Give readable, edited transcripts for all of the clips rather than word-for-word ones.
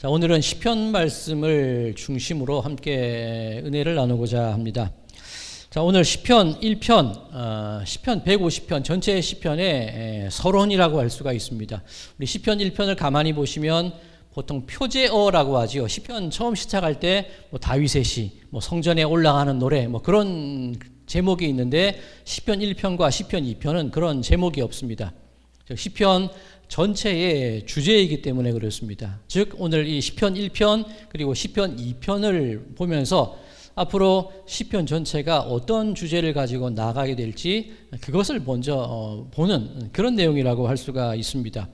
자, 오늘은 시편 말씀을 중심으로 함께 은혜를 나누고자 합니다. 자, 오늘 시편 1편, 시편 150편 전체 시편의 서론이라고 할 수가 있습니다. 우리 시편 1편을 가만히 보시면 보통 표제어라고 하지요. 시편 처음 시작할 때 다윗의 시, 성전에 올라가는 노래, 그런 제목이 있는데 시편 1편과 시편 2편은 그런 제목이 없습니다. 시편 전체의 주제이기 때문에 그렇습니다. 즉 오늘 이 시편 1편 그리고 시편 2편을 보면서 앞으로 시편 전체가 어떤 주제를 가지고 나아가게 될지 그것을 먼저 보는 그런 내용이라고 할 수가 있습니다.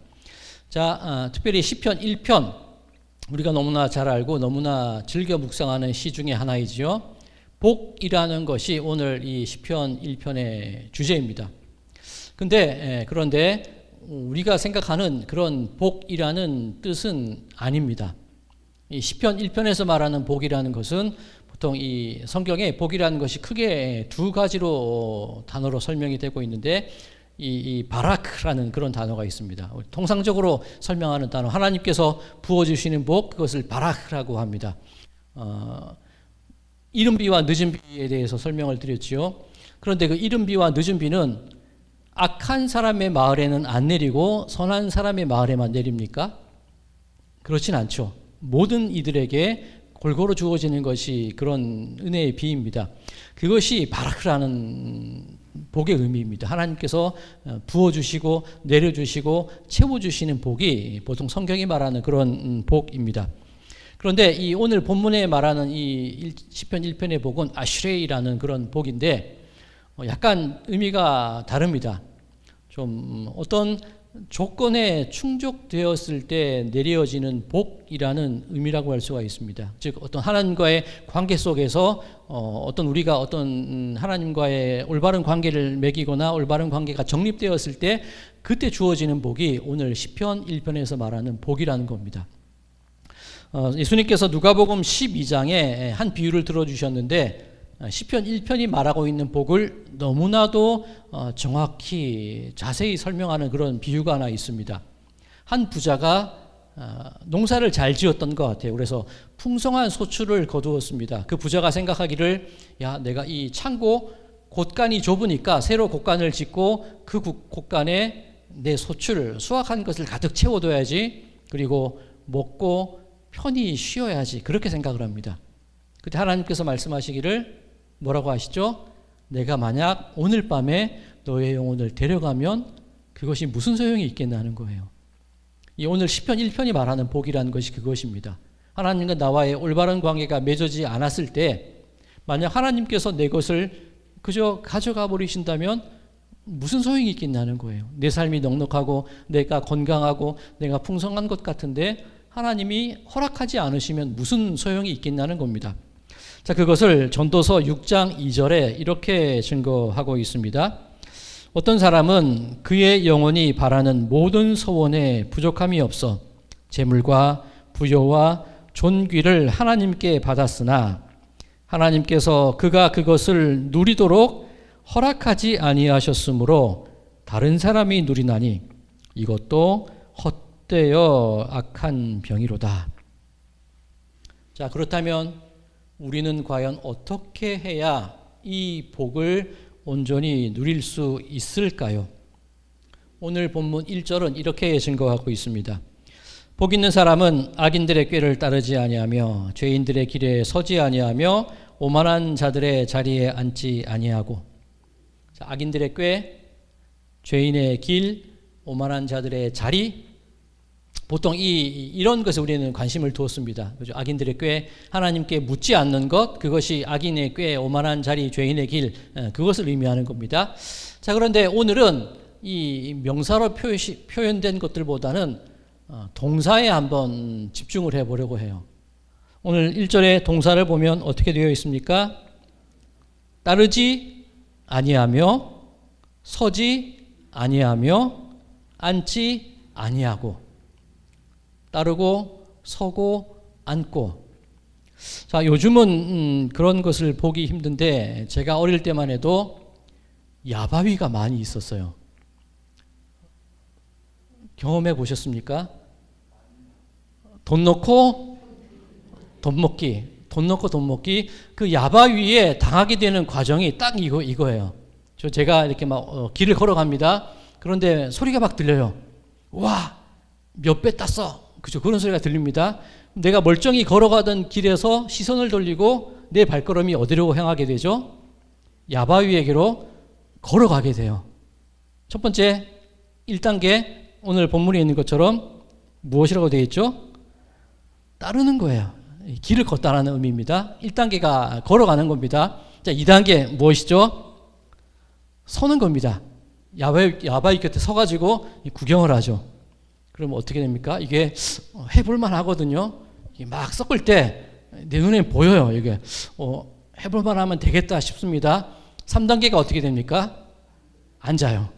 자, 특별히 시편 1편 우리가 너무나 잘 알고 너무나 즐겨 묵상하는 시 중에 하나이지요. 복이라는 것이 오늘 이 시편 1편의 주제입니다. 그런데 우리가 생각하는 그런 복이라는 뜻은 아닙니다. 이 시편 1편에서 말하는 복이라는 것은 보통 이 성경에 복이라는 것이 크게 두 가지로 단어로 설명이 되고 있는데 이 바라크라는 그런 단어가 있습니다. 통상적으로 설명하는 단어, 하나님께서 부어주시는 복, 그것을 바라크라고 합니다. 이른 비와 늦은 비에 대해서 설명을 드렸지요. 그런데 그 이른 비와 늦은 비는 악한 사람의 마을에는 안 내리고 선한 사람의 마을에만 내립니까? 그렇진 않죠. 모든 이들에게 골고루 주어지는 것이 그런 은혜의 비입니다. 그것이 바라크라는 복의 의미입니다. 하나님께서 부어주시고 내려주시고 채워주시는 복이 보통 성경이 말하는 그런 복입니다. 그런데 이 오늘 본문에 말하는 이 시편 1편의 복은 아슈레이라는 그런 복인데 약간 의미가 다릅니다. 좀 어떤 조건에 충족되었을 때 내려지는 복이라는 의미라고 할 수가 있습니다. 즉 어떤 하나님과의 관계 속에서 어떤 우리가 어떤 하나님과의 올바른 관계를 맺이거나 올바른 관계가 정립되었을 때 그때 주어지는 복이 오늘 시편 1편에서 말하는 복이라는 겁니다. 예수님께서 누가복음 12장에 한 비유를 들어주셨는데 시편 1편이 말하고 있는 복을 너무나도 정확히 자세히 설명하는 그런 비유가 하나 있습니다. 한 부자가 농사를 잘 지었던 것 같아요. 그래서 풍성한 소출을 거두었습니다. 그 부자가 생각하기를 내가 이 창고 곳간이 좁으니까 새로 곳간을 짓고 그 곳간에 내 소출 수확한 것을 가득 채워둬야지, 그리고 먹고 편히 쉬어야지, 그렇게 생각을 합니다. 그때 하나님께서 말씀하시기를 뭐라고 하시죠? 내가 만약 오늘 밤에 너의 영혼을 데려가면 그것이 무슨 소용이 있겠나 하는 거예요. 이 오늘 시편 1편이 말하는 복이라는 것이 그것입니다. 하나님과 나와의 올바른 관계가 맺어지지 않았을 때 만약 하나님께서 내 것을 그저 가져가 버리신다면 무슨 소용이 있겠나 하는 거예요. 내 삶이 넉넉하고 내가 건강하고 내가 풍성한 것 같은데 하나님이 허락하지 않으시면 무슨 소용이 있겠냐는 겁니다. 자, 그것을 전도서 6장 2절에 이렇게 증거하고 있습니다. 어떤 사람은 그의 영혼이 바라는 모든 소원에 부족함이 없어 재물과 부여와 존귀를 하나님께 받았으나 하나님께서 그가 그것을 누리도록 허락하지 아니하셨으므로 다른 사람이 누리나니 이것도 헛되어 악한 병이로다. 자, 그렇다면 우리는 과연 어떻게 해야 이 복을 온전히 누릴 수 있을까요? 오늘 본문 1절은 이렇게 증거하고 있습니다. 복 있는 사람은 악인들의 꾀를 따르지 아니하며 죄인들의 길에 서지 아니하며 오만한 자들의 자리에 앉지 아니하고. 자, 악인들의 꾀, 죄인의 길, 오만한 자들의 자리, 보통 이런 것에 우리는 관심을 두었습니다. 그죠? 악인들의 꾀, 하나님께 묻지 않는 것, 그것이 악인의 꾀, 오만한 자리, 죄인의 길, 그것을 의미하는 겁니다. 자, 그런데 오늘은 이 명사로 표현된 것들보다는 동사에 한번 집중을 해보려고 해요. 오늘 1절의 동사를 보면 어떻게 되어 있습니까? 따르지 아니하며, 서지 아니하며, 앉지 아니하고. 따르고 서고 앉고. 자, 요즘은 그런 것을 보기 힘든데 제가 어릴 때만 해도 야바위가 많이 있었어요. 경험해 보셨습니까? 돈 넣고 돈 먹기. 돈 넣고 돈 먹기. 그 야바위에 당하게 되는 과정이 딱 이거예요. 제가 이렇게 막 길을 걸어갑니다. 그런데 소리가 막 들려요. 와, 몇 배 땄어. 그죠? 그런 소리가 들립니다. 내가 멀쩡히 걸어가던 길에서 시선을 돌리고 내 발걸음이 어디로 향하게 되죠? 야바위에게로 걸어가게 돼요. 첫 번째 1단계 오늘 본문에 있는 것처럼 무엇이라고 되어 있죠? 따르는 거예요. 길을 걷다라는 의미입니다. 1단계가 걸어가는 겁니다. 자, 2단계 무엇이죠? 서는 겁니다. 야바위 곁에 서가지고 구경을 하죠. 그러면 어떻게 됩니까? 이게 해볼만 하거든요. 막 섞을 때 내 눈에 보여요. 이게 해볼만 하면 되겠다 싶습니다. 3단계가 어떻게 됩니까? 앉아요.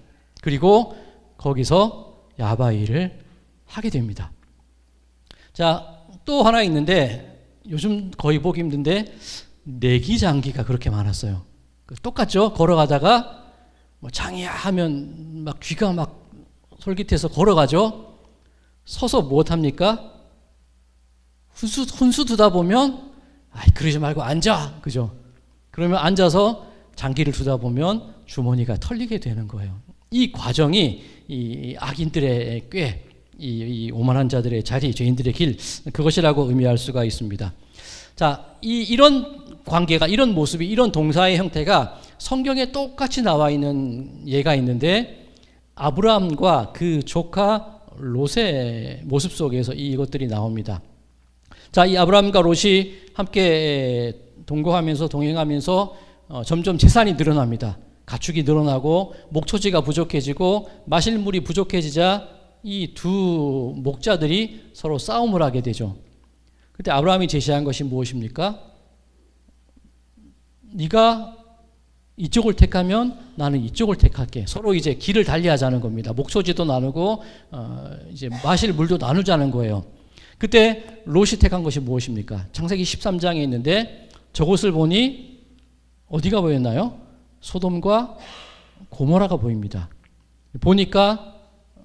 그리고 거기서 야바위를 하게 됩니다. 자, 또 하나 있는데 요즘 거의 보기 힘든데 내기장기가 그렇게 많았어요. 똑같죠? 걸어가다가 뭐 장이야 하면 막 귀가 막 솔깃해서 걸어가죠. 서서 무엇합니까? 훈수 두다 보면 그러지 말고 앉아. 그죠? 그러면 앉아서 장기를 두다 보면 주머니가 털리게 되는 거예요. 이 과정이 이 악인들의 꾀, 이 오만한 자들의 자리, 죄인들의 길, 그것이라고 의미할 수가 있습니다. 자, 이런 관계가, 이런 모습이, 이런 동사의 형태가 성경에 똑같이 나와 있는 예가 있는데 아브라함과 그 조카 롯의 모습 속에서 이것들이 나옵니다. 자, 이 아브라함과 롯이 함께 동거하면서 동행하면서 점점 재산이 늘어납니다. 가축이 늘어나고 목초지가 부족해지고 마실 물이 부족해지자 이 두 목자들이 서로 싸움을 하게 되죠. 그때 아브라함이 제시한 것이 무엇입니까? 네가 이쪽을 택하면 나는 이쪽을 택할게. 서로 이제 길을 달리하자는 겁니다. 목초지도 나누고 이제 마실 물도 나누자는 거예요. 그때 롯이 택한 것이 무엇입니까? 창세기 13장에 있는데 저곳을 보니 어디가 보였나요? 소돔과 고모라가 보입니다. 보니까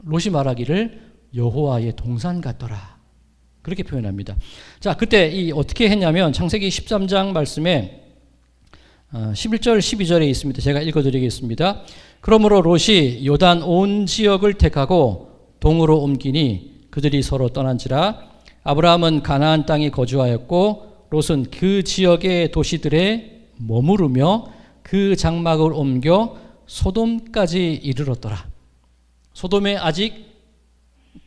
롯이 말하기를 여호와의 동산 같더라. 그렇게 표현합니다. 자, 그때 어떻게 했냐면 창세기 13장 말씀에 11절 12절에 있습니다. 제가 읽어드리겠습니다. 그러므로 롯이 요단 온 지역을 택하고 동으로 옮기니 그들이 서로 떠난지라. 아브라함은 가나안 땅에 거주하였고 롯은 그 지역의 도시들에 머무르며 그 장막을 옮겨 소돔까지 이르렀더라. 소돔에 아직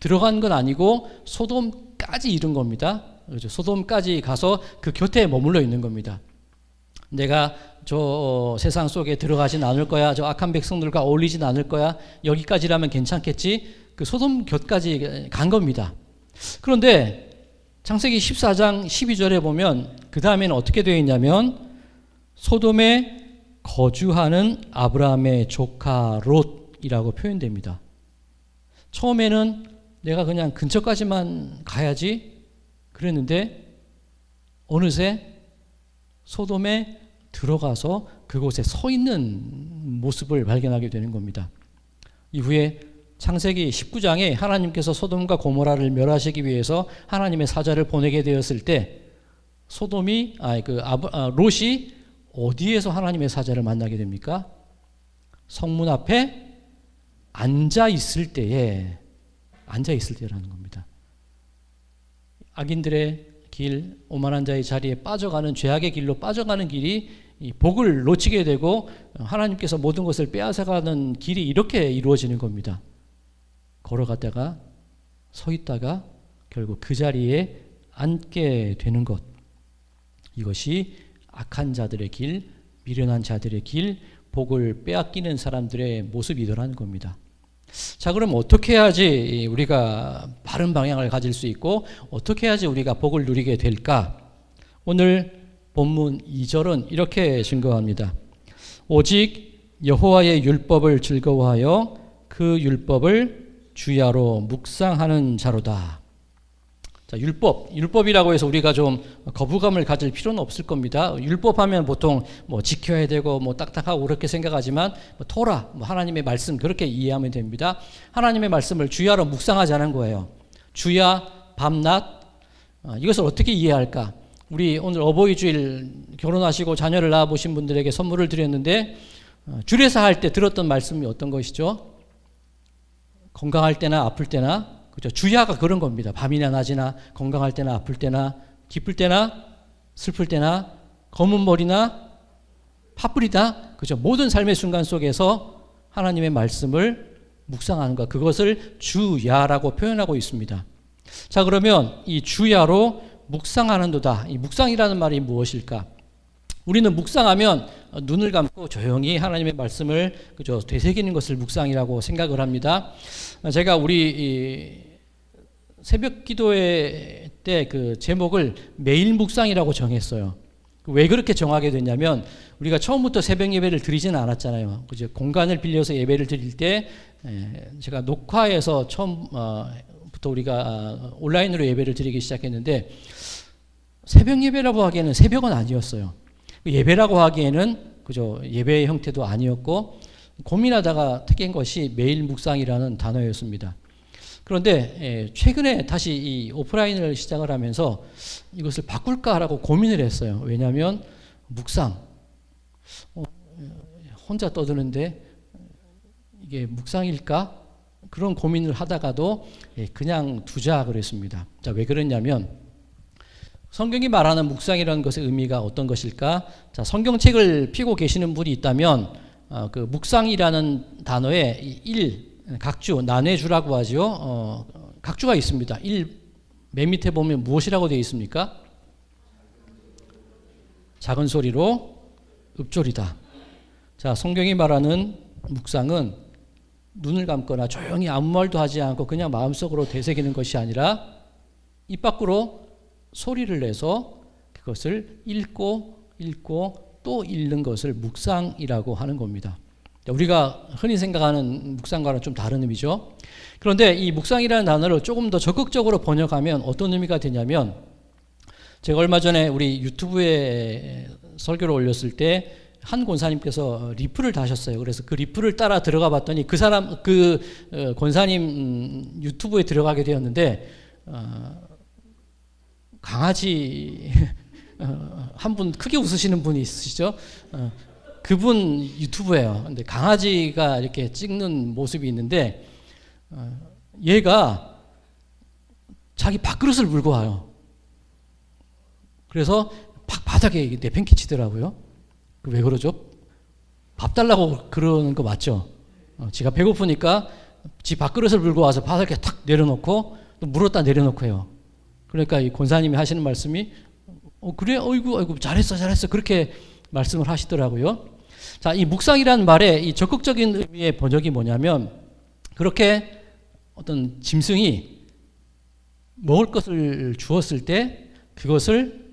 들어간 건 아니고 소돔까지 이른 겁니다. 그렇죠? 소돔까지 가서 그 곁에 머물러 있는 겁니다. 내가 저 세상 속에 들어가진 않을 거야. 저 악한 백성들과 어울리진 않을 거야. 여기까지라면 괜찮겠지. 그 소돔 곁까지 간 겁니다. 그런데 창세기 14장 12절에 보면 그 다음에는 어떻게 되어 있냐면 소돔에 거주하는 아브라함의 조카 롯이라고 표현됩니다. 처음에는 내가 그냥 근처까지만 가야지 그랬는데 어느새 소돔에 들어가서 그곳에 서 있는 모습을 발견하게 되는 겁니다. 이후에 창세기 19장에 하나님께서 소돔과 고모라를 멸하시기 위해서 하나님의 사자를 보내게 되었을 때 롯이 어디에서 하나님의 사자를 만나게 됩니까? 성문 앞에 앉아 있을 때라는 겁니다. 악인들의 길, 오만한 자의 자리에 빠져가는 죄악의 길로 빠져가는 길이 이 복을 놓치게 되고 하나님께서 모든 것을 빼앗아가는 길이 이렇게 이루어지는 겁니다. 걸어갔다가 서 있다가 결국 그 자리에 앉게 되는 것. 이것이 악한 자들의 길, 미련한 자들의 길, 복을 빼앗기는 사람들의 모습이더라는 겁니다. 자, 그럼 어떻게 해야지 우리가 바른 방향을 가질 수 있고 어떻게 해야지 우리가 복을 누리게 될까? 오늘 본문 2절은 이렇게 증거합니다. 오직 여호와의 율법을 즐거워하여 그 율법을 주야로 묵상하는 자로다. 자, 율법이라고 해서 우리가 좀 거부감을 가질 필요는 없을 겁니다. 율법하면 보통 뭐 지켜야 되고 뭐 딱딱하고 그렇게 생각하지만 토라, 하나님의 말씀 그렇게 이해하면 됩니다. 하나님의 말씀을 주야로 묵상하자는 거예요. 주야 밤낮 이것을 어떻게 이해할까? 우리 오늘 어버이 주일 결혼하시고 자녀를 낳아보신 분들에게 선물을 드렸는데 주례사 할 때 들었던 말씀이 어떤 것이죠? 건강할 때나 아플 때나, 그죠? 주야가 그런 겁니다. 밤이나 낮이나, 건강할 때나 아플 때나, 기쁠 때나 슬플 때나, 검은 머리나 팥불이다, 그죠? 모든 삶의 순간 속에서 하나님의 말씀을 묵상하는 것, 그것을 주야라고 표현하고 있습니다. 자, 그러면 이 주야로 묵상하는도다. 이 묵상이라는 말이 무엇일까? 우리는 묵상하면 눈을 감고 조용히 하나님의 말씀을, 그죠, 되새기는 것을 묵상이라고 생각을 합니다. 제가 우리 새벽 기도회 때 그 제목을 매일 묵상이라고 정했어요. 왜 그렇게 정하게 됐냐면 우리가 처음부터 새벽 예배를 드리지는 않았잖아요. 그죠? 공간을 빌려서 예배를 드릴 때 제가 녹화해서 처음부터 우리가 온라인으로 예배를 드리기 시작했는데 새벽 예배라고 하기에는 새벽은 아니었어요. 예배라고 하기에는, 그죠, 예배의 형태도 아니었고 고민하다가 택한 것이 매일 묵상이라는 단어였습니다. 그런데 최근에 다시 이 오프라인을 시작을 하면서 이것을 바꿀까라고 고민을 했어요. 왜냐하면 묵상, 혼자 떠드는데 이게 묵상일까? 그런 고민을 하다가도 그냥 두자 그랬습니다. 자, 왜 그랬냐면 성경이 말하는 묵상이라는 것의 의미가 어떤 것일까? 자, 성경책을 펴고 계시는 분이 있다면 그 묵상이라는 단어에 각주, 나뇌주라고 하죠. 각주가 있습니다. 맨 밑에 보면 무엇이라고 되어 있습니까? 작은 소리로 읊조리다. 자, 성경이 말하는 묵상은 눈을 감거나 조용히 아무 말도 하지 않고 그냥 마음속으로 되새기는 것이 아니라 입 밖으로 소리를 내서 그것을 읽고 또 읽는 것을 묵상이라고 하는 겁니다. 우리가 흔히 생각하는 묵상과는 좀 다른 의미죠. 그런데 이 묵상이라는 단어를 조금 더 적극적으로 번역하면 어떤 의미가 되냐면, 제가 얼마 전에 우리 유튜브에 설교를 올렸을 때 한 권사님께서 리플을 다셨어요. 그래서 그 리플을 따라 들어가 봤더니 그 권사님 유튜브에 들어가게 되었는데 강아지 한 분 크게 웃으시는 분이 있으시죠? 그분 유튜브예요. 근데 강아지가 이렇게 찍는 모습이 있는데 얘가 자기 밥그릇을 물고 와요. 그래서 바닥에 내팽개치더라고요. 왜 그러죠? 밥 달라고 그러는 거 맞죠? 지가 배고프니까 지 밥그릇을 물고 와서 바닥에 탁 내려놓고 또 물었다 내려놓고 해요. 그러니까 이 권사님이 하시는 말씀이 그래? 어이구 잘했어 그렇게 말씀을 하시더라고요. 자, 이 묵상이라는 말의 이 적극적인 의미의 번역이 뭐냐면, 그렇게 어떤 짐승이 먹을 것을 주었을 때 그것을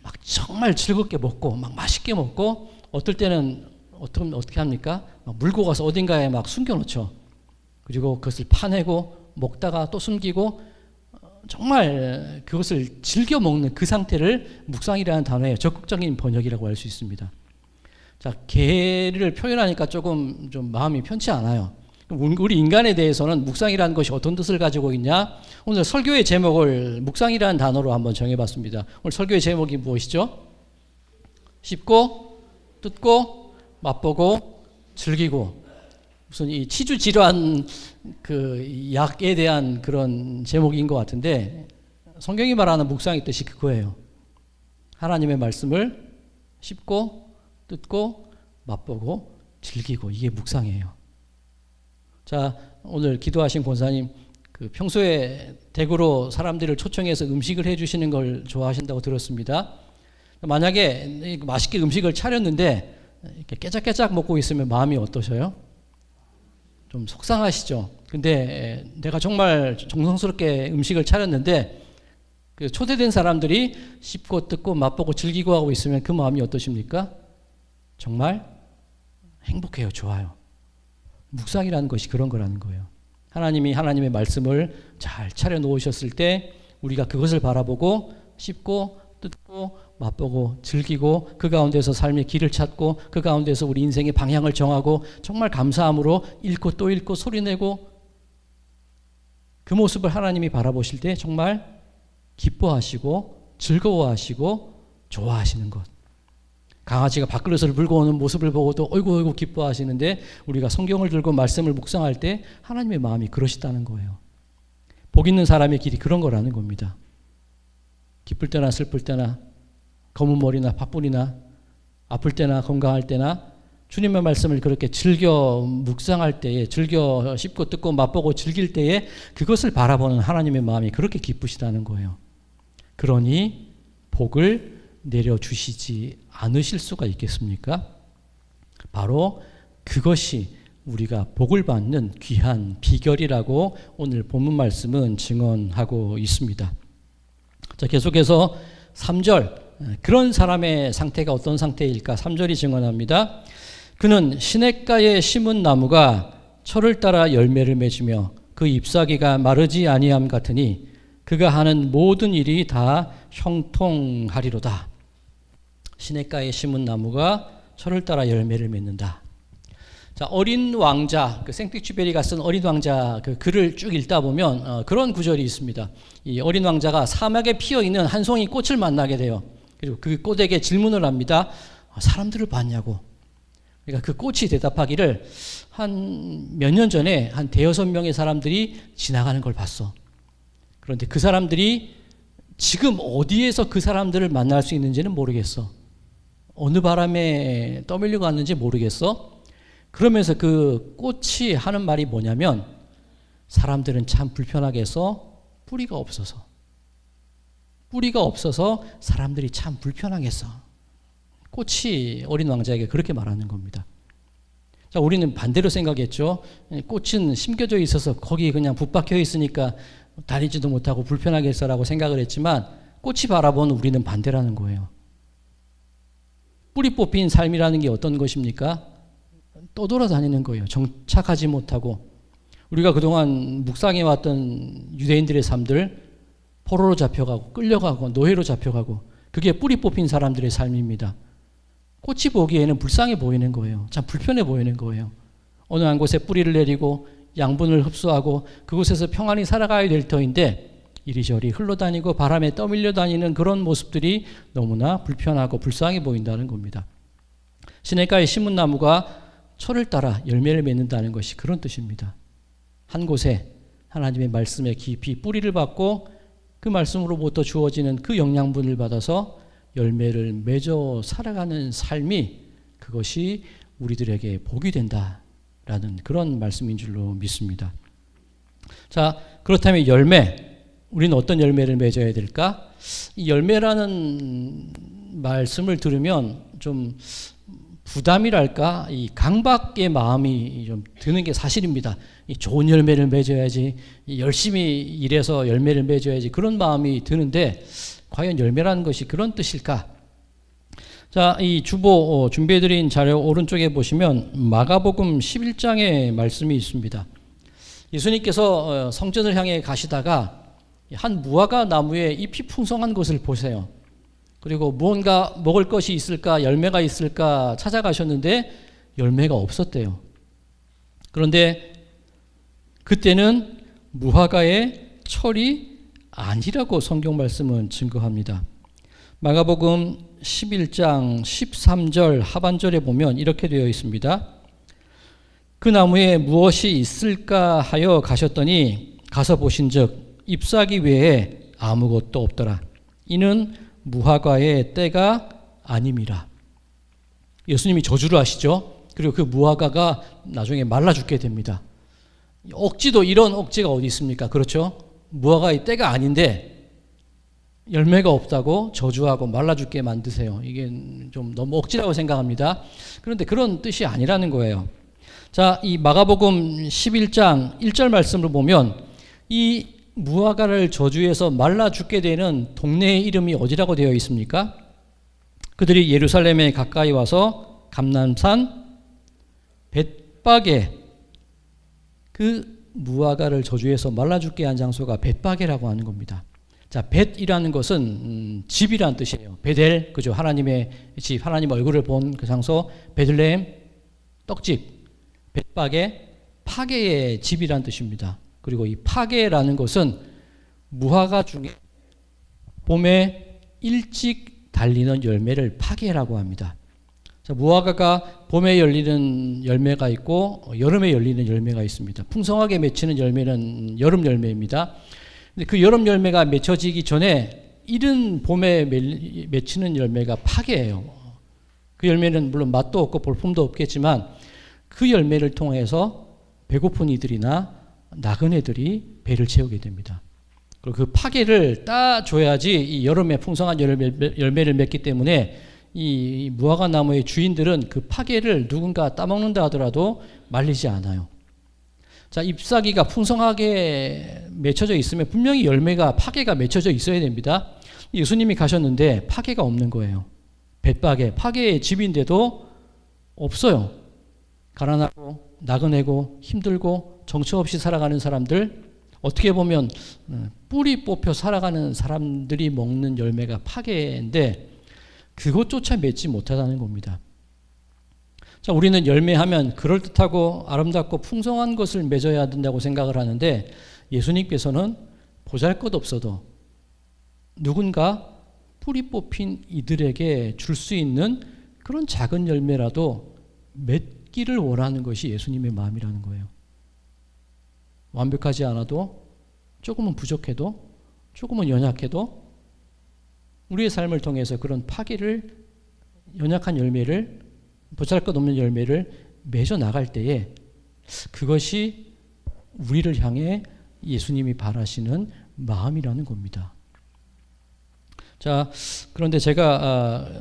막 정말 즐겁게 먹고 막 맛있게 먹고, 어떨 때는 어떻게 합니까? 막 물고 가서 어딘가에 막 숨겨놓죠. 그리고 그것을 파내고 먹다가 또 숨기고 정말 그것을 즐겨 먹는 그 상태를 묵상이라는 단어의 적극적인 번역이라고 할 수 있습니다. 자, 개를 표현하니까 조금 좀 마음이 편치 않아요. 우리 인간에 대해서는 묵상이라는 것이 어떤 뜻을 가지고 있냐? 오늘 설교의 제목을 묵상이라는 단어로 한번 정해봤습니다. 오늘 설교의 제목이 무엇이죠? 씹고, 뜯고, 맛보고, 즐기고. 무슨 이 치주 질환 그 약에 대한 그런 제목인 것 같은데, 성경이 말하는 묵상의 뜻이 그거예요. 하나님의 말씀을 씹고, 뜯고, 맛보고, 즐기고. 이게 묵상이에요. 자, 오늘 기도하신 권사님, 그 평소에 댁으로 사람들을 초청해서 음식을 해주시는 걸 좋아하신다고 들었습니다. 만약에 맛있게 음식을 차렸는데 이렇게 깨작깨작 먹고 있으면 마음이 어떠셔요? 좀 속상하시죠? 근데 내가 정말 정성스럽게 음식을 차렸는데 그 초대된 사람들이 씹고 뜯고 맛보고 즐기고 하고 있으면 그 마음이 어떠십니까? 정말 행복해요. 좋아요. 묵상이라는 것이 그런 거라는 거예요. 하나님이 하나님의 말씀을 잘 차려 놓으셨을 때 우리가 그것을 바라보고 씹고 뜯고 맛보고 즐기고 그 가운데서 삶의 길을 찾고 그 가운데서 우리 인생의 방향을 정하고 정말 감사함으로 읽고 또 읽고 소리내고 그 모습을 하나님이 바라보실 때 정말 기뻐하시고 즐거워하시고 좋아하시는 것. 강아지가 밥그릇을 물고 오는 모습을 보고도 어이구 어이구 기뻐하시는데 우리가 성경을 들고 말씀을 묵상할 때 하나님의 마음이 그러시다는 거예요. 복 있는 사람의 길이 그런 거라는 겁니다. 기쁠 때나 슬플 때나 검은 머리나 바쁘리나 아플 때나 건강할 때나 주님의 말씀을 그렇게 즐겨 묵상할 때에 즐겨 씹고 뜯고 맛보고 즐길 때에 그것을 바라보는 하나님의 마음이 그렇게 기쁘시다는 거예요. 그러니 복을 내려주시지 않으실 수가 있겠습니까? 바로 그것이 우리가 복을 받는 귀한 비결이라고 오늘 본문 말씀은 증언하고 있습니다. 자, 계속해서 3절, 그런 사람의 상태가 어떤 상태일까? 3절이 증언합니다. 그는 시냇가에 심은 나무가 철을 따라 열매를 맺으며 그 잎사귀가 마르지 아니함 같으니 그가 하는 모든 일이 다 형통하리로다. 시냇가에 심은 나무가 철을 따라 열매를 맺는다. 자, 어린 왕자, 그 생텍쥐페리가 쓴 어린 왕자 그 글을 쭉 읽다 보면 그런 구절이 있습니다. 이 어린 왕자가 사막에 피어 있는 한 송이 꽃을 만나게 돼요. 그리고 그 꽃에게 질문을 합니다. 사람들을 봤냐고. 그러니까 그 꽃이 대답하기를 한 몇 년 전에 한 대여섯 명의 사람들이 지나가는 걸 봤어. 그런데 그 사람들이 지금 어디에서 그 사람들을 만날 수 있는지는 모르겠어. 어느 바람에 떠밀려 갔는지 모르겠어. 그러면서 그 꽃이 하는 말이 뭐냐면 사람들은 참 불편하게 해서 뿌리가 없어서 사람들이 참 불편하겠어. 꽃이 어린 왕자에게 그렇게 말하는 겁니다. 자, 우리는 반대로 생각했죠. 꽃은 심겨져 있어서 거기 그냥 붙박혀 있으니까 다니지도 못하고 불편하겠어라고 생각을 했지만 꽃이 바라보는 우리는 반대라는 거예요. 뿌리 뽑힌 삶이라는 게 어떤 것입니까? 떠돌아다니는 거예요. 정착하지 못하고. 우리가 그동안 묵상해왔던 유대인들의 삶들, 포로로 잡혀가고 끌려가고 노예로 잡혀가고, 그게 뿌리 뽑힌 사람들의 삶입니다. 꽃이 보기에는 불쌍해 보이는 거예요. 참 불편해 보이는 거예요. 어느 한 곳에 뿌리를 내리고 양분을 흡수하고 그곳에서 평안히 살아가야 될 터인데 이리저리 흘러다니고 바람에 떠밀려 다니는 그런 모습들이 너무나 불편하고 불쌍해 보인다는 겁니다. 시냇가에 심은 나무가 철을 따라 열매를 맺는다는 것이 그런 뜻입니다. 한 곳에 하나님의 말씀에 깊이 뿌리를 받고 그 말씀으로부터 주어지는 그 영양분을 받아서 열매를 맺어 살아가는 삶이 그것이 우리들에게 복이 된다라는 그런 말씀인 줄로 믿습니다. 자, 그렇다면 열매, 우리는 어떤 열매를 맺어야 될까? 이 열매라는 말씀을 들으면 좀 부담이랄까, 이 강박의 마음이 좀 드는 게 사실입니다. 이 좋은 열매를 맺어야지, 열심히 일해서 열매를 맺어야지, 그런 마음이 드는데 과연 열매라는 것이 그런 뜻일까? 자, 이 주보 준비해드린 자료 오른쪽에 보시면 마가복음 11장의 말씀이 있습니다. 예수님께서 성전을 향해 가시다가 한 무화과 나무에 잎이 풍성한 것을 보세요. 그리고 무언가 먹을 것이 있을까, 열매가 있을까 찾아가셨는데 열매가 없었대요. 그런데 그때는 무화과의 철이 아니라고 성경 말씀은 증거합니다. 마가복음 11장 13절 하반절에 보면 이렇게 되어 있습니다. 그 나무에 무엇이 있을까 하여 가셨더니 가서 보신즉 잎사귀 외에 아무것도 없더라. 이는 무화과의 때가 아님이라. 예수님이 저주를 하시죠. 그리고 그 무화과가 나중에 말라 죽게 됩니다. 억지도 이런 억지가 어디 있습니까? 그렇죠? 무화과의 때가 아닌데 열매가 없다고 저주하고 말라 죽게 만드세요. 이게 좀 너무 억지라고 생각합니다. 그런데 그런 뜻이 아니라는 거예요. 자, 이 마가복음 11장 1절 말씀을 보면 이 무화과를 저주해서 말라 죽게 되는 동네의 이름이 어디라고 되어 있습니까? 그들이 예루살렘에 가까이 와서 감람산 벳바게, 그 무화과를 저주해서 말라 죽게 한 장소가 벳바게라고 하는 겁니다. 자, 벳이라는 것은 집이라는 뜻이에요. 베델, 그죠? 하나님의 집, 하나님 얼굴을 본 그 장소, 베들레헴, 떡집, 벳바게, 파게의 집이라는 뜻입니다. 그리고 이 파게라는 것은 무화과 중에 봄에 일찍 달리는 열매를 파게라고 합니다. 자, 무화과가 봄에 열리는 열매가 있고 여름에 열리는 열매가 있습니다. 풍성하게 맺히는 열매는 여름 열매입니다. 근데 그 여름 열매가 맺혀지기 전에 이른 봄에 맺히는 열매가 파게예요. 그 열매는 물론 맛도 없고 볼품도 없겠지만 그 열매를 통해서 배고픈 이들이나 나그네들이 배를 채우게 됩니다. 그리고 그 파게를 따줘야지 이 여름에 풍성한 열매를 맺기 때문에 이 무화과 나무의 주인들은 그 파게를 누군가 따먹는다 하더라도 말리지 않아요. 자, 잎사귀가 풍성하게 맺혀져 있으면 분명히 열매가 파게가 맺혀져 있어야 됩니다. 예수님이 가셨는데 파게가 없는 거예요. 벳박에 파게의 집인데도 없어요. 가난하고 나그네고 힘들고 정처 없이 살아가는 사람들, 어떻게 보면 뿌리 뽑혀 살아가는 사람들이 먹는 열매가 파게인데 그것조차 맺지 못하다는 겁니다. 자, 우리는 열매하면 그럴듯하고 아름답고 풍성한 것을 맺어야 된다고 생각을 하는데 예수님께서는 보잘것없어도 누군가 뿌리 뽑힌 이들에게 줄 수 있는 그런 작은 열매라도 맺기를 원하는 것이 예수님의 마음이라는 거예요. 완벽하지 않아도, 조금은 부족해도, 조금은 연약해도 우리의 삶을 통해서 그런 파기를, 연약한 열매를, 보잘것없는 열매를 맺어 나갈 때에 그것이 우리를 향해 예수님이 바라시는 마음이라는 겁니다. 자, 그런데 제가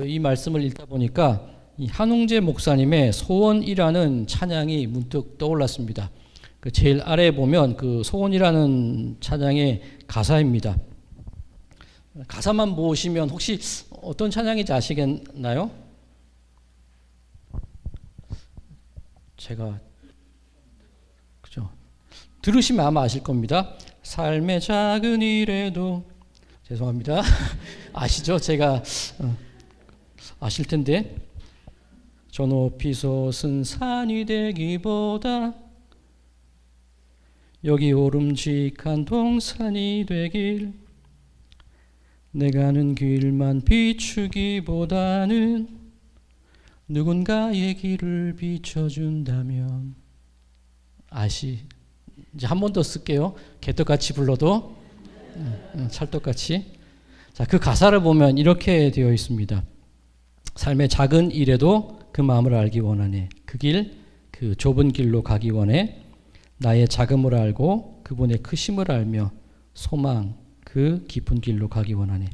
이 말씀을 읽다 보니까 이 한웅재 목사님의 소원이라는 찬양이 문득 떠올랐습니다. 그 제일 아래에 보면 그 소원이라는 찬양의 가사입니다. 가사만 보시면 혹시 어떤 찬양인지 아시겠나요? 제가 그죠? 들으시면 아마 아실 겁니다. 삶의 작은 일에도, 죄송합니다. 아시죠? 제가 아실 텐데, 저 높이 솟은 산이 되기보다 여기 오름직한 동산이 되길, 내 가는 길만 비추기보다는 누군가의 길을 비춰준다면. 이제 한 번 더 쓸게요. 개떡같이 불러도 찰떡같이. 자, 그 가사를 보면 이렇게 되어 있습니다. 삶의 작은 일에도 그 마음을 알기 원하네. 그 길, 그 좁은 길로 가기 원해. 나의 작음을 알고 그분의 크심을 알며 소망, 그 깊은 길로 가기 원하네.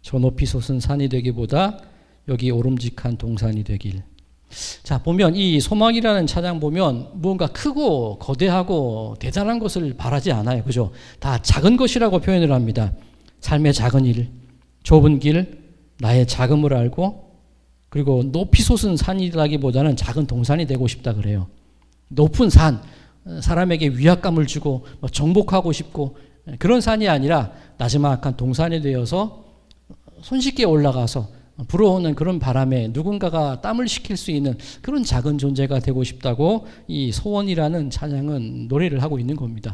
저 높이 솟은 산이 되기보다 여기 오름직한 동산이 되길. 자, 보면 이 소망이라는 찬양 보면 무언가 크고 거대하고 대단한 것을 바라지 않아요. 그죠? 다 작은 것이라고 표현을 합니다. 삶의 작은 일, 좁은 길, 나의 작음을 알고, 그리고 높이 솟은 산이라기보다는 작은 동산이 되고 싶다 그래요. 높은 산, 사람에게 위압감을 주고 정복하고 싶고 그런 산이 아니라 나지막한 동산이 되어서 손쉽게 올라가서 불어오는 그런 바람에 누군가가 땀을 식힐 수 있는 그런 작은 존재가 되고 싶다고 이 소원이라는 찬양은 노래를 하고 있는 겁니다.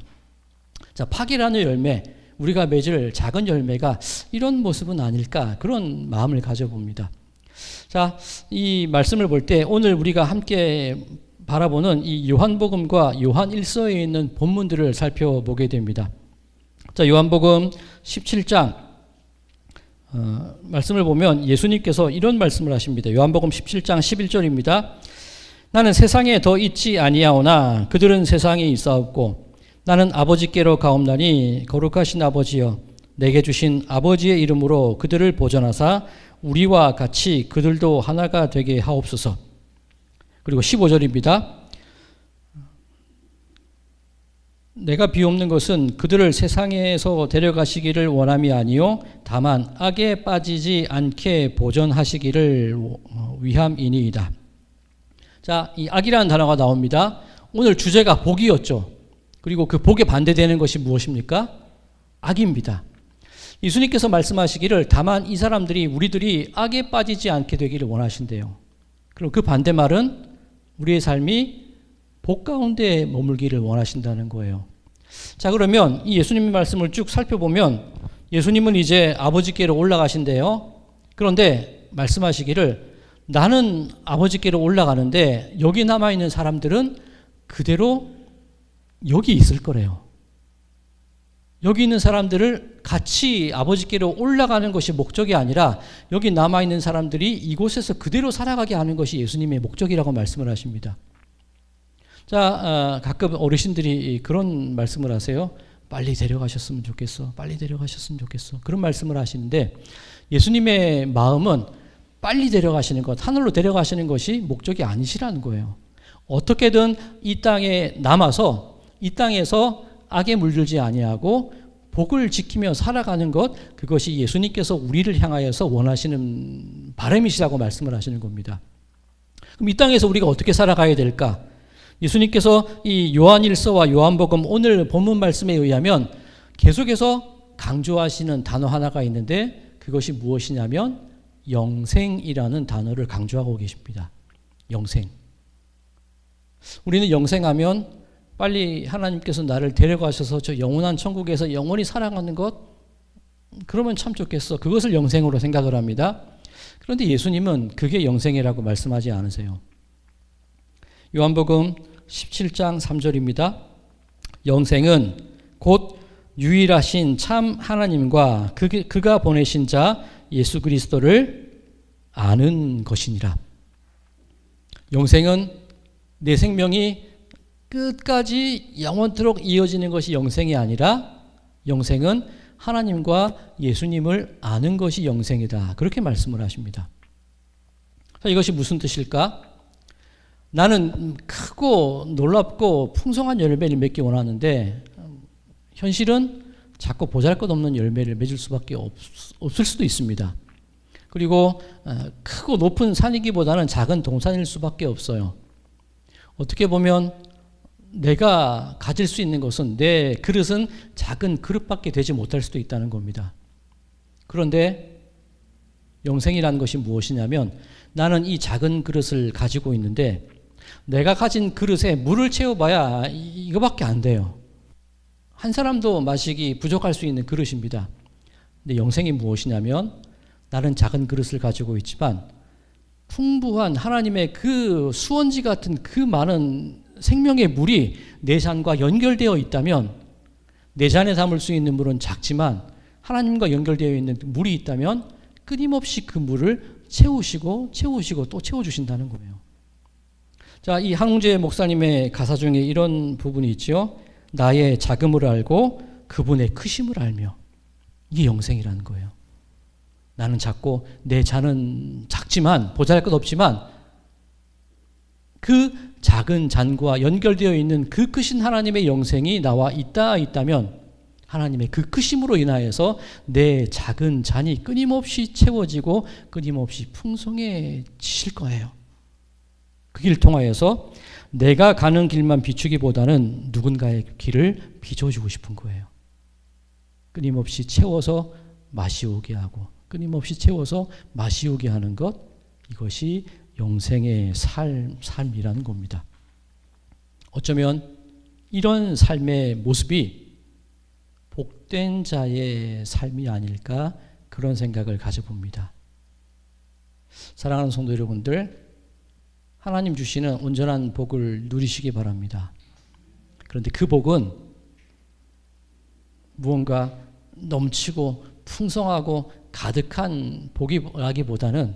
자, 파기라는 열매, 우리가 맺을 작은 열매가 이런 모습은 아닐까, 그런 마음을 가져봅니다. 자, 이 말씀을 볼 때 오늘 우리가 함께 바라보는 이 요한복음과 요한 1서에 있는 본문들을 살펴보게 됩니다. 자, 요한복음 17장 말씀을 보면 예수님께서 이런 말씀을 하십니다. 요한복음 17장 11절입니다. 나는 세상에 더 있지 아니하오나 그들은 세상에 있사옵고 나는 아버지께로 가옵나니 거룩하신 아버지여 내게 주신 아버지의 이름으로 그들을 보존하사 우리와 같이 그들도 하나가 되게 하옵소서. 그리고 15절입니다. 내가 비옵는 것은 그들을 세상에서 데려가시기를 원함이 아니요 다만 악에 빠지지 않게 보존하시기를 위함이니이다. 자, 이 악이라는 단어가 나옵니다. 오늘 주제가 복이었죠. 그리고 그 복에 반대되는 것이 무엇입니까? 악입니다. 예수님께서 말씀하시기를 다만 이 사람들이, 우리들이 악에 빠지지 않게 되기를 원하신대요. 그럼 그 반대말은 우리의 삶이 복 가운데 머물기를 원하신다는 거예요. 자, 그러면 이 예수님의 말씀을 쭉 살펴보면 예수님은 이제 아버지께로 올라가신대요. 그런데 말씀하시기를 나는 아버지께로 올라가는데 여기 남아있는 사람들은 그대로 여기 있을 거래요. 여기 있는 사람들을 같이 아버지께로 올라가는 것이 목적이 아니라 여기 남아있는 사람들이 이곳에서 그대로 살아가게 하는 것이 예수님의 목적이라고 말씀을 하십니다. 자, 가끔 어르신들이 그런 말씀을 하세요. 빨리 데려가셨으면 좋겠어. 빨리 데려가셨으면 좋겠어. 그런 말씀을 하시는데 예수님의 마음은 빨리 데려가시는 것, 하늘로 데려가시는 것이 목적이 아니시라는 거예요. 어떻게든 이 땅에 남아서 이 땅에서 악에 물들지 아니하고 복을 지키며 살아가는 것, 그것이 예수님께서 우리를 향하여서 원하시는 바람이시라고 말씀을 하시는 겁니다. 그럼 이 땅에서 우리가 어떻게 살아가야 될까? 예수님께서 이 요한일서와 요한복음 오늘 본문 말씀에 의하면 계속해서 강조하시는 단어 하나가 있는데 그것이 무엇이냐면 영생이라는 단어를 강조하고 계십니다. 영생. 우리는 영생하면 빨리 하나님께서 나를 데려가셔서 저 영원한 천국에서 영원히 살아가는 것, 그러면 참 좋겠어. 그것을 영생으로 생각을 합니다. 그런데 예수님은 그게 영생이라고 말씀하지 않으세요. 요한복음 17장 3절입니다. 영생은 곧 유일하신 참 하나님과 그가 보내신 자 예수 그리스도를 아는 것이니라. 영생은 내 생명이 끝까지 영원토록 이어지는 것이 영생이 아니라 영생은 하나님과 예수님을 아는 것이 영생이다. 그렇게 말씀을 하십니다. 자, 이것이 무슨 뜻일까? 나는 크고 놀랍고 풍성한 열매를 맺기 원하는데 현실은 자꾸 보잘것없는 열매를 맺을 수밖에 없을 수도 있습니다. 그리고 크고 높은 산이기보다는 작은 동산일 수밖에 없어요. 어떻게 보면 내가 가질 수 있는 것은 내 그릇은 작은 그릇밖에 되지 못할 수도 있다는 겁니다. 그런데 영생이라는 것이 무엇이냐면 나는 이 작은 그릇을 가지고 있는데 내가 가진 그릇에 물을 채워봐야 이거밖에 안 돼요. 한 사람도 마시기 부족할 수 있는 그릇입니다. 근데 영생이 무엇이냐면 나는 작은 그릇을 가지고 있지만 풍부한 하나님의 그 수원지 같은 그 많은 생명의 물이 내 잔과 연결되어 있다면 내 잔에 담을 수 있는 물은 작지만 하나님과 연결되어 있는 물이 있다면 끊임없이 그 물을 채우시고 또 채워주신다는 거예요. 자, 이 한웅재 목사님의 가사 중에 이런 부분이 있죠. 나의 작음을 알고 그분의 크심을 알며. 이게 영생이라는 거예요. 나는 작고 내 잔은 작지만 보잘것없지만 그 작은 잔과 연결되어 있는 그 크신 하나님의 영생이 나와 있다면 하나님의 그 크심으로 인하여서 내 작은 잔이 끊임없이 채워지고 끊임없이 풍성해지실 거예요. 그 길을 통하여서 내가 가는 길만 비추기보다는 누군가의 길을 비춰주고 싶은 거예요. 끊임없이 채워서 마시오게 하고 끊임없이 채워서 마시오게 하는 것, 이것이 영생의 삶이라는 겁니다. 어쩌면 이런 삶의 모습이 복된 자의 삶이 아닐까 그런 생각을 가져봅니다. 사랑하는 성도 여러분들, 하나님 주시는 온전한 복을 누리시기 바랍니다. 그런데 그 복은 무언가 넘치고 풍성하고 가득한 복이라기보다는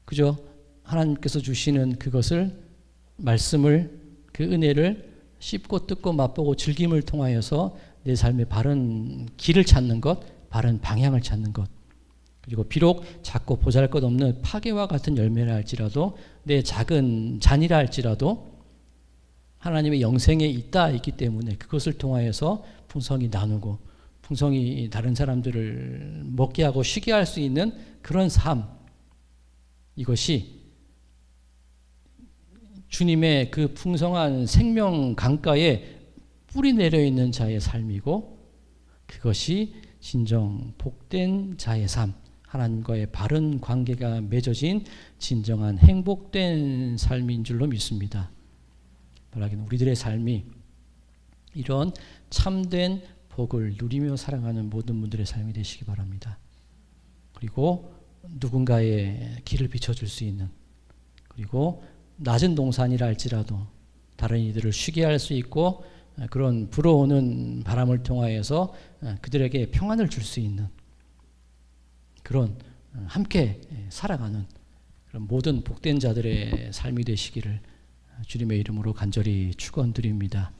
그저 하나님께서 주시는 그것을, 말씀을, 그 은혜를 씹고 뜯고 맛보고 즐김을 통하여서 내 삶의 바른 길을 찾는 것, 바른 방향을 찾는 것, 그리고 비록 작고 보잘것없는 파괴와 같은 열매라 할지라도 내 작은 잔이라 할지라도 하나님의 영생에 있기 때문에 그것을 통하여서 풍성히 나누고 풍성히 다른 사람들을 먹게 하고 쉬게 할 수 있는 그런 삶, 이것이 주님의 그 풍성한 생명 강가에 뿌리 내려 있는 자의 삶이고 그것이 진정 복된 자의 삶, 하나님과의 바른 관계가 맺어진 진정한 행복된 삶인 줄로 믿습니다. 바라기는 우리들의 삶이 이런 참된 복을 누리며 살아가는 모든 분들의 삶이 되시기 바랍니다. 그리고 누군가의 길을 비춰줄 수 있는, 그리고 낮은 동산이라 할지라도 다른 이들을 쉬게 할 수 있고 그런 불어오는 바람을 통하여서 그들에게 평안을 줄 수 있는 그런 함께 살아가는 그런 모든 복된 자들의 삶이 되시기를 주님의 이름으로 간절히 축원드립니다.